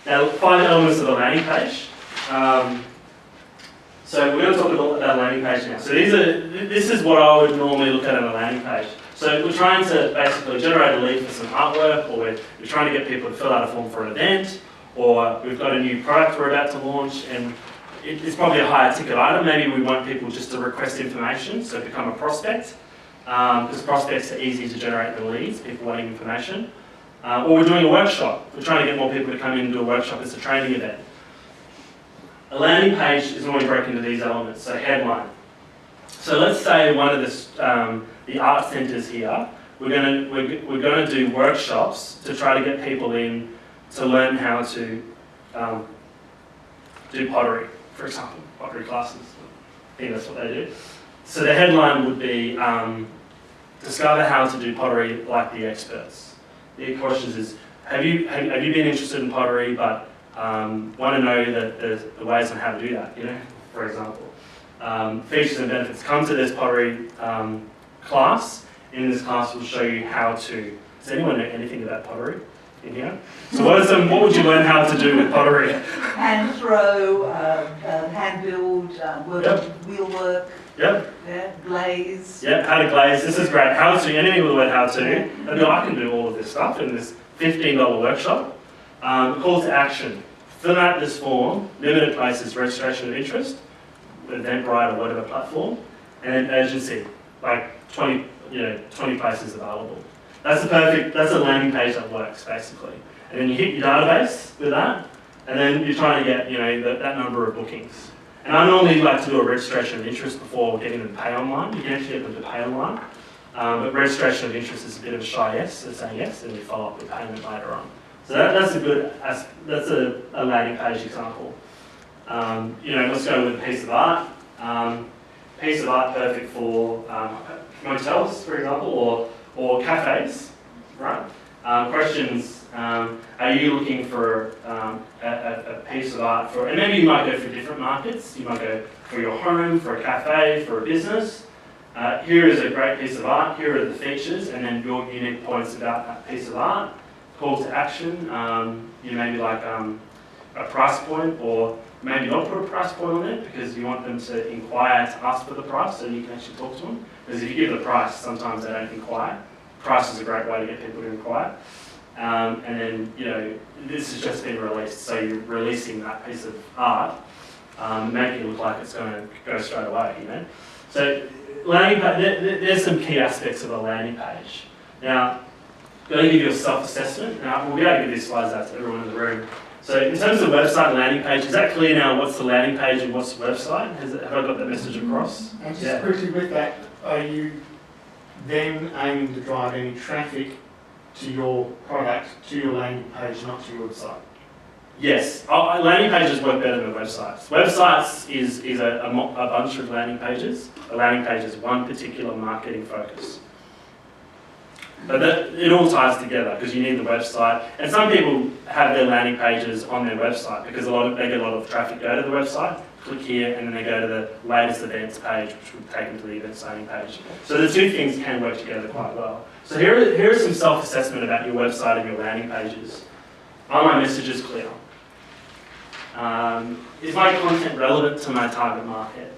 Now, 5 elements of a landing page. So we're going to talk about landing page now. So this is what I would normally look at on a landing page. So we're trying to basically generate a lead for some artwork, or we're trying to get people to fill out a form for an event, or we've got a new product we're about to launch, and it's probably a higher ticket item. Maybe we want people just to request information, so become a prospect, because prospects are easy to generate the leads, people wanting information. Or we're doing a workshop. We're trying to get more people to come in and do a workshop. It's a training event. A landing page is normally broken into these elements. So headline. So let's say one of the art centres here, we're going to do workshops to try to get people in to learn how to do pottery, for example, pottery classes. I think that's what they do. So the headline would be discover how to do pottery like the experts. The question is, have you been interested in pottery, but want to know the ways on how to do that, for example. Features and benefits. Come to this pottery class. In this class, we'll show you how to. Does anyone know anything about pottery in here? So what would you learn how to do with pottery? Hand throw, hand build, wheel work. Yep. Yeah, glaze. Yep, how to glaze. This is great. How to, anything with the word how to. And I can do all of this stuff in this $15 workshop. Call to action. Fill out this form, limited places, registration of interest, Eventbrite or whatever platform, and then urgency, like 20 places available. That's a landing page that works, basically. And then you hit your database with that, and then you're trying to get, that number of bookings. And I normally like to do a registration of interest before getting them to pay online. You can actually get them to pay online. But registration of interest is a bit of a shy yes, so saying yes, and you follow up with payment later on. So that's a landing page example. Let's go with a piece of art. Piece of art perfect for motels, for example, or cafes, right? Questions. Are you looking for a piece of art for, and maybe you might go for different markets. You might go for your home, for a cafe, for a business. Here is a great piece of art. Here are the features, and then your unique points about that piece of art. Call to action. You maybe like a price point, or maybe not put a price point on it because you want them to inquire to ask for the price, so you can actually talk to them. Because if you give the price, sometimes they don't inquire. Price is a great way to get people to inquire. And then, this has just been released, so you're releasing that piece of art, making it look like it's going to go straight away, So, landing page, there's some key aspects of a landing page. Now, I'm going to give you a self-assessment. Now, we'll be able to give these slides out to everyone in the room. So, in terms of website and landing page, is that clear now what's the landing page and what's the website? Have I got that message across? And just quickly with that, are you then aiming to drive any traffic to your product, to your landing page, not to your website? Yes, landing pages work better than websites. Websites is a bunch of landing pages. A landing page is one particular marketing focus. But it all ties together because you need the website. And some people have their landing pages on their website because they get a lot of traffic go to the website, click here, and then they go to the latest events page, which would take them to the events landing page. So the two things can work together quite well. So here is some self-assessment about your website and your landing pages. Are my messages clear? Is my content relevant to my target market?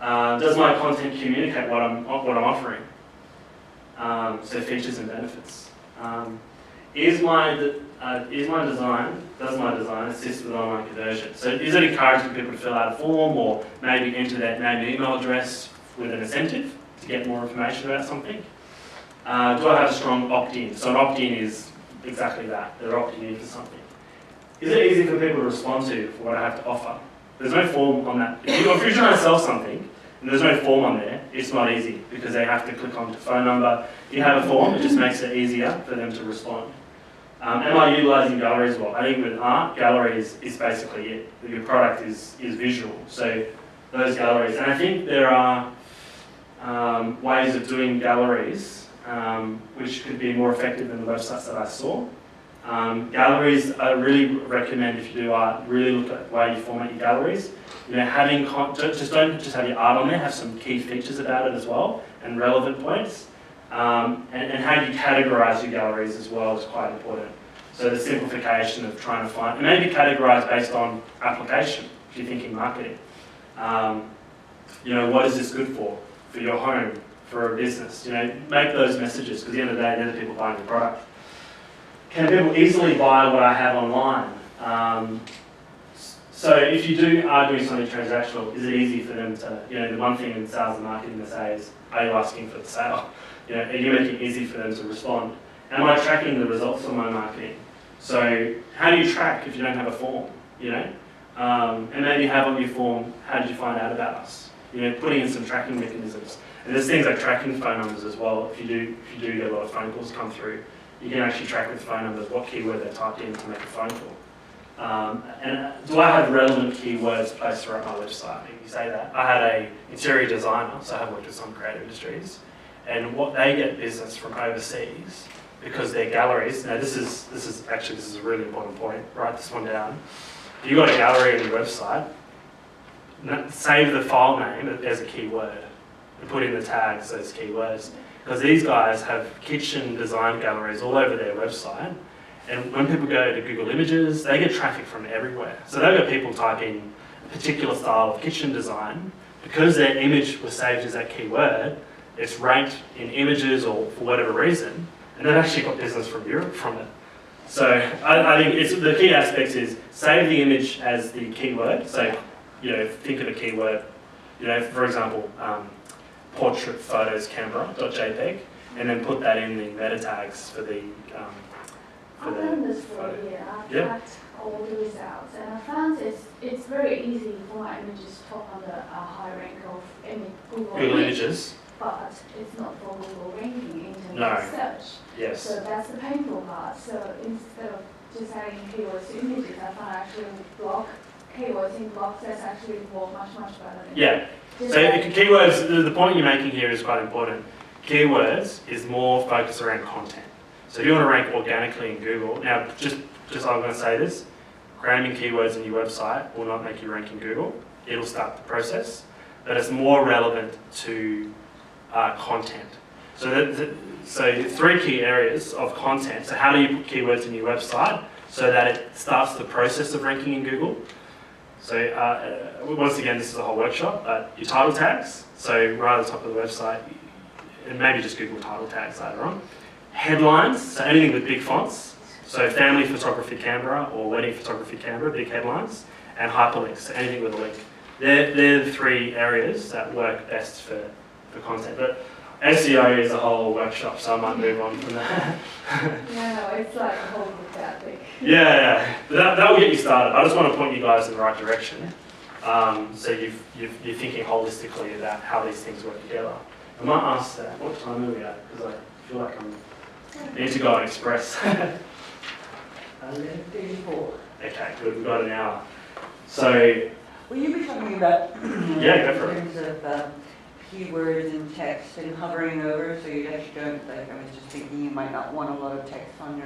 Does my content communicate what I'm offering? So features and benefits. Does my design assist with online conversion? So is it encouraging people to fill out a form or maybe enter their name and email address with an incentive to get more information about something? Do I have a strong opt-in? So an opt-in is exactly that. They're opting in for something. Is it easy for people to respond to for what I have to offer? There's no form on that. If you're trying to sell something and there's no form on there, it's not easy because they have to click on the phone number. If you have a form, it just makes it easier for them to respond. Am I utilising galleries well? I think with art, galleries is basically it. Your product is visual. So those galleries. And I think there are ways of doing galleries which could be more effective than the websites that I saw. Galleries, I really recommend if you do art, really look at the way you format your galleries. Having don't just have your art on there, have some key features about it as well, and relevant points. And how you categorise your galleries as well is quite important. So the simplification of trying to find, and maybe categorize based on application, if you're thinking marketing. What is this good for your home, for a business? Make those messages, because at the end of the day, they're the people buying the product. Can people easily buy what I have online? So if you are doing something transactional, is it easy for them to, the one thing in sales and marketing they say is, are you asking for the sale? Are you making it easy for them to respond? Am I tracking the results of my marketing? So how do you track if you don't have a form, And maybe have on your form, how did you find out about us? Putting in some tracking mechanisms. And there's things like tracking phone numbers as well. If you do get a lot of phone calls come through, you can actually track with phone numbers what keyword they typed in to make a phone call. And do I have relevant keywords placed throughout my website? You say that. I had an interior designer, so I have worked with some creative industries, and what they get business from overseas because their galleries. Now this is a really important point. Write this one down. If you've got a gallery on your website, save the file name as a keyword and put in the tags as keywords, because these guys have kitchen design galleries all over their website. And when people go to Google Images, they get traffic from everywhere. So they've got people typing a particular style of kitchen design. Because their image was saved as that keyword, it's ranked in images or for whatever reason, and they've actually got business from Europe from it. So I think the key aspect is save the image as the keyword. So, think of a keyword, for example, portrait photos camera.jpg, and then put that in the meta tags for the I've done this for a year. I've tracked all the results, and I found it's very easy for my images to top on the high rank of Google Images. But it's not for Google ranking in terms No. of search. Yes. So that's the painful part. So instead of just adding keywords to images, I found actually keywords in blocks that's actually work much better than Yeah. So keywords, the point you're making here is quite important. Keywords is more focused around content. So if you want to rank organically in Google, now just I'm going to say this, cramming keywords in your website will not make you rank in Google. It'll start the process, but it's more relevant to content. So three key areas of content. So how do you put keywords in your website so that it starts the process of ranking in Google? So once again, this is a whole workshop, but your title tags. So right at the top of the website, and maybe just Google title tags later on. Headlines, so anything with big fonts. So family photography camera or wedding photography camera, big headlines. And hyperlinks, so anything with a link. They're the three areas that work best for content. But SEO is a whole workshop, so I might move on from that. No, it's like a whole book that big. Yeah. But that will get you started. I just want to point you guys in the right direction. So you're thinking holistically about how these things work together. I might ask that, what time are we at? Because I feel like I need to go on express. 11:34. Okay, good. We've got an hour. So, Will you be talking about yeah, go for it. in terms of keywords and text and hovering over, so you actually don't, like I was just thinking, you might not want a lot of text on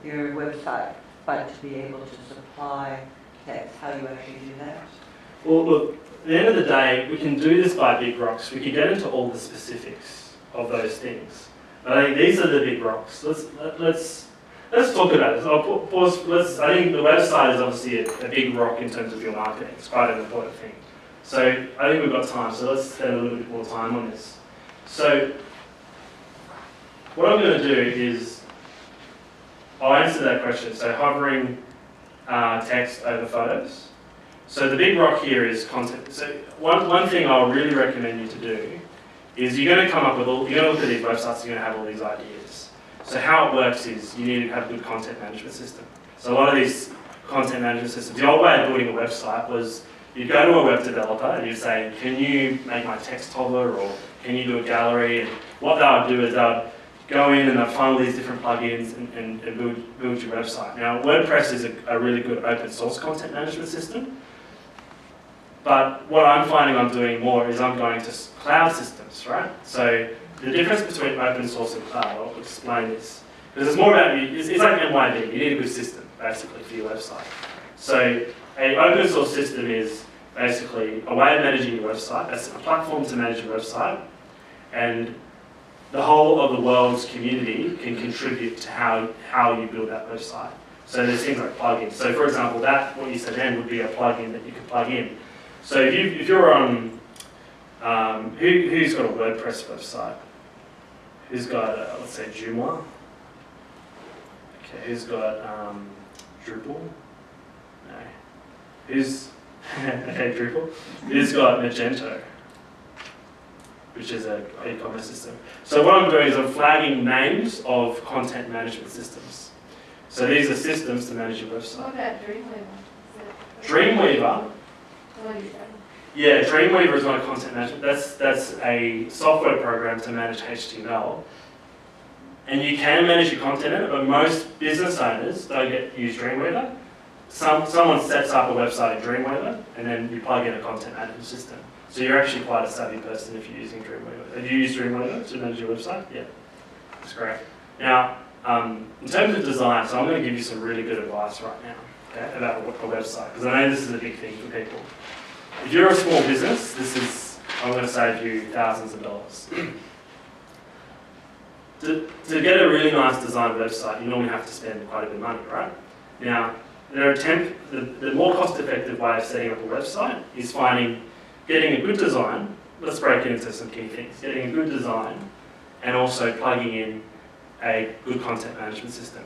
your website, but to be able to supply text, how you actually do that? Well, look, at the end of the day, we can do this by big rocks. We can get into all the specifics of those things. But I think these are the big rocks. Let's talk about this. I'll pause. I think the website is obviously a big rock in terms of your marketing. It's quite an important thing. So I think we've got time, so let's spend a little bit more time on this. So what I'm going to do is I'll answer that question. So hovering text over photos. So the big rock here is content. So one thing I'll really recommend you to do is you're going to come up with you're going to look at these websites, you're going to have all these ideas. So how it works is you need to have a good content management system. So a lot of these content management systems, the old way of building a website was you'd go to a web developer and you'd say, can you make my text toggler, or can you do a gallery? And what they would do is they would go in and they'd find all these different plugins and build your website. Now WordPress is a really good open source content management system. But what I'm finding I'm doing more is I'm going to cloud systems, right? So the difference between open source and cloud, I'll explain this. Because it's more about it's like MYB, you need a good system, basically, for your website. So an open source system is basically a way of managing your website. That's a platform to manage your website. And the whole of the world's community can contribute to how you build that website. So there's things like plugins. So for example, that what you said then would be a plugin that you could plug in. So if you're on, who's got a WordPress website? Who's got, let's say, Joomla? Okay, who's got Drupal? No. Who's, okay, Drupal. Who's got Magento, which is an e-commerce system. So what I'm doing is I'm flagging names of content management systems. So these are systems to manage your website. What about Dreamweaver? Dreamweaver, What do you say? yeah, Dreamweaver is not a content management. That's a software program to manage HTML. And you can manage your content in it, but most business owners don't use Dreamweaver. Someone sets up a website in Dreamweaver, and then you plug in a content management system. So you're actually quite a savvy person if you're using Dreamweaver. Have you used Dreamweaver to manage your website? Yeah, that's great. Now, in terms of design, so I'm going to give you some really good advice right now, okay, about a website, because I know this is a big thing for people. If you're a small business, I'm going to save you thousands of dollars. To get a really nice designed website, you normally have to spend quite a bit of money, right? Now, the more cost-effective way of setting up a website is getting a good design. Let's break it into some key things. Getting a good design and also plugging in a good content management system.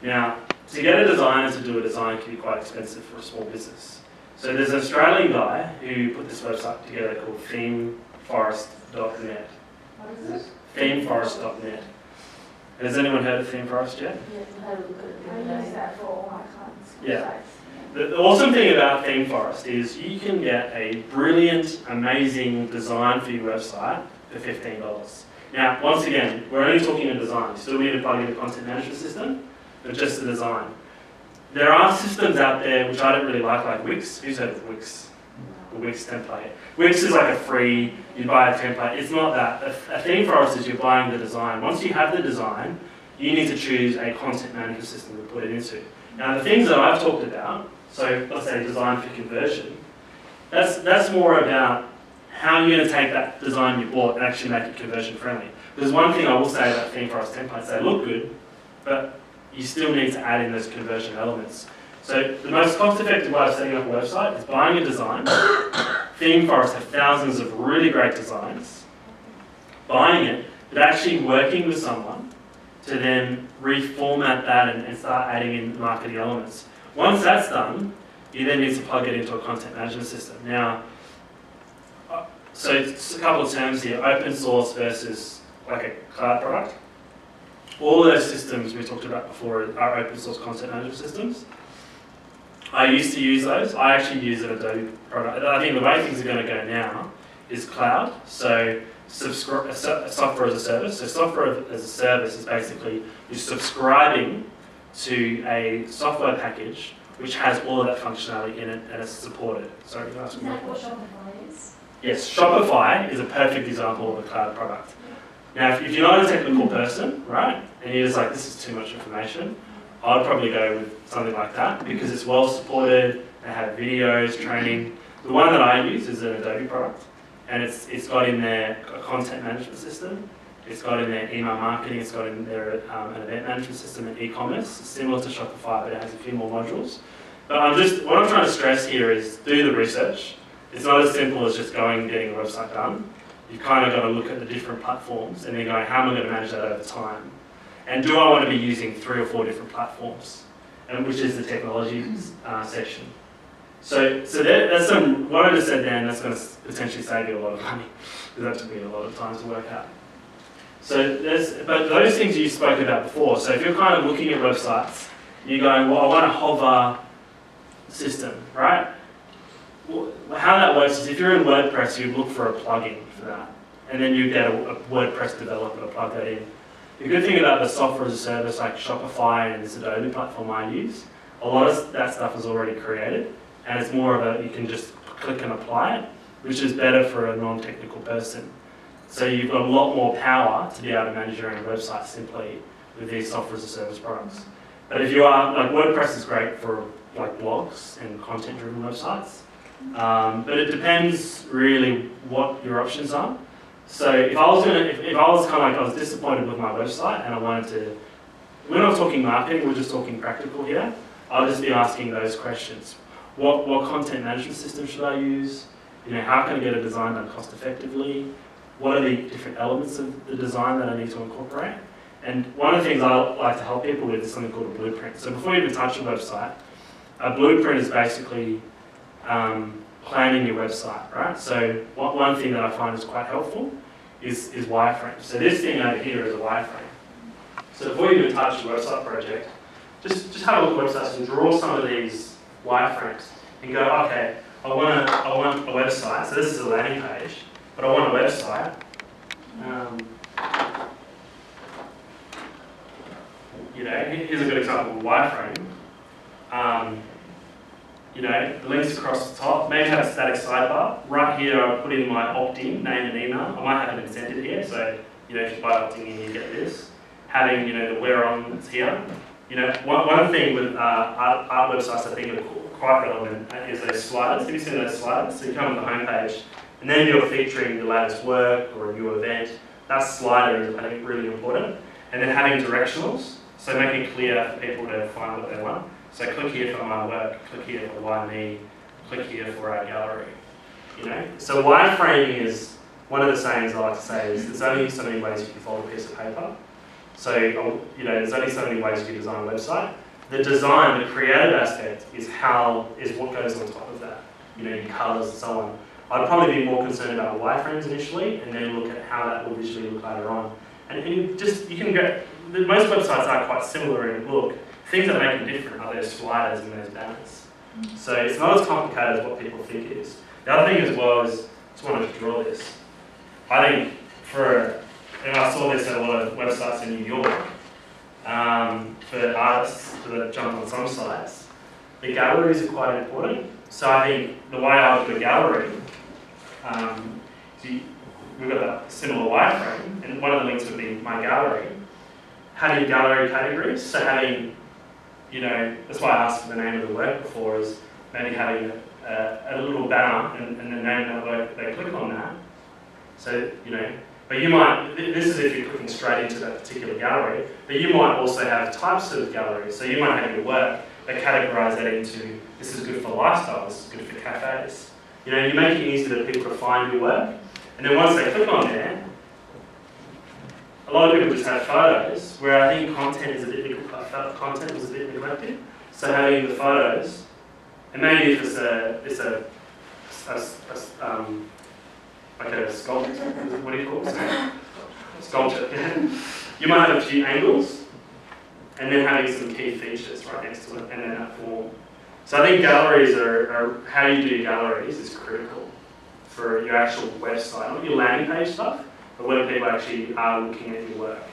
Now, to get a designer to do a design can be quite expensive for a small business. So there's an Australian guy who put this website together called themeforest.net. What is it? Themeforest.net. Has anyone heard of ThemeForest yet? Yes, I had a look at it. I use that for all my clients' Yeah. websites. The awesome thing about ThemeForest is you can get a brilliant, amazing design for your website for $15. Now, once again, we're only talking a design. You still need to plug in a content management system, but just the design. There are systems out there which I don't really like Wix. Who's heard of Wix? The Wix template. Wix is like a free, you buy a template. It's not that. A theme for us is you're buying the design. Once you have the design, you need to choose a content management system to put it into. Now, the things that I've talked about, so let's say design for conversion, that's more about how you're going to take that design you bought and actually make it conversion friendly. There's one thing I will say about ThemeForest templates, they look good, but you still need to add in those conversion elements. So the most cost-effective way of setting up a website is buying a design. ThemeForest have thousands of really great designs. Buying it, but actually working with someone to then reformat that and start adding in marketing elements. Once that's done, you then need to plug it into a content management system. Now, so it's a couple of terms here, open source versus like a cloud product. All those systems we talked about before are open source content management systems. I used to use those. I actually use an Adobe product. I think the way things are going to go now is cloud. So software as a service. So software as a service is basically you're subscribing to a software package which has all of that functionality in it and it's supported. Sorry, you asked Is me. that what Shopify is? Yes, Shopify is a perfect example of a cloud product. Now, if you're not a technical person, right, and you're just like, this is too much information, I'd probably go with something like that because it's well supported, they have videos, training. The one that I use is an Adobe product, and it's got in there a content management system, it's got in there email marketing, it's got in there an event management system and e-commerce. It's similar to Shopify, but it has a few more modules. But what I'm trying to stress here is do the research. It's not as simple as just going and getting a website done. You've kind of got to look at the different platforms and then go, how am I going to manage that over time? And do I want to be using 3 or 4 different platforms? And which is the technology section. So that's what I just said then, that's going to potentially save you a lot of money. Because that took me a lot of time to work out. But those things you spoke about before, so if you're kind of looking at websites, you're going, well, I want a hover system, right? Well, how that works is if you're in WordPress, you look for a plugin for that. And then you get a WordPress developer to plug that in. The good thing about the software as a service like Shopify and this Adobe platform I use, a lot of that stuff is already created. And it's more of you can just click and apply it, which is better for a non-technical person. So you've got a lot more power to be able to manage your own website simply with these software as a service products. But if you are, like WordPress is great for like blogs and content-driven websites. But it depends really what your options are. So if I was kind of like I was disappointed with my website and I wanted to we're not talking marketing, we're just talking practical here. I'll just be asking those questions. What content management system should I use? How can I get a design done cost effectively? What are the different elements of the design that I need to incorporate? And one of the things I like to help people with is something called a blueprint. So before you even touch a website, a blueprint is basically planning your website, right? So one thing that I find is quite helpful is wireframes. So this thing over here is a wireframe. So before you even touch your website project, just have a look at websites and draw some of these wireframes and go, okay, I want a website. So this is a landing page, but I want a website. Here's a good example of a wireframe. The links across the top, maybe have a static sidebar. Right here, I'll put in my opt-in, name and email. I might have an incentive here, so if you buy opting in, you get this. Having the where on that's here. One thing with art websites I think are quite relevant is those sliders. Have you seen those sliders? So you come to the homepage, and then you're featuring the latest work or a new event. That slider is, I think, really important. And then having directionals, so making it clear for people to find what they want. So click here for my work, click here for why me, click here for our gallery. So wireframing is one of the sayings I like to say is there's only so many ways you can fold a piece of paper. So there's only so many ways you can design a website. The design, the creative aspect is what goes on top of that. Your colours and so on. I'd probably be more concerned about wireframes initially, and then look at how that will visually look later on. And you can get most websites are quite similar in look. Things that make them different are those sliders and those banners. So it's not as complicated as what people think it is. The other thing as well is, just wanted to draw this. I think and I saw this at a lot of websites in New York, for artists that jump on some sites, the galleries are quite important. So I think the way I look at a gallery, we've got that similar wireframe, and one of the links would be my gallery. Having gallery categories, so having that's why I asked for the name of the work before, is maybe having a little banner and the name of the work, they click on that. So, but you might, this is if you're clicking straight into that particular gallery, but you might also have types of galleries. So you might have your work, but categorize that into, this is good for lifestyle, this is good for cafes. You make it easy for people to find your work. And then once they click on there, a lot of people just have photos, where I think content was a bit neglected. So having the photos, and maybe if it's like a sculpture, what do you call it? Sculpture. You might have a few angles, and then having some key features right next to it, and then that form. So I think galleries are how you do galleries is critical for your actual website, not your landing page stuff, but when people actually are looking at your work.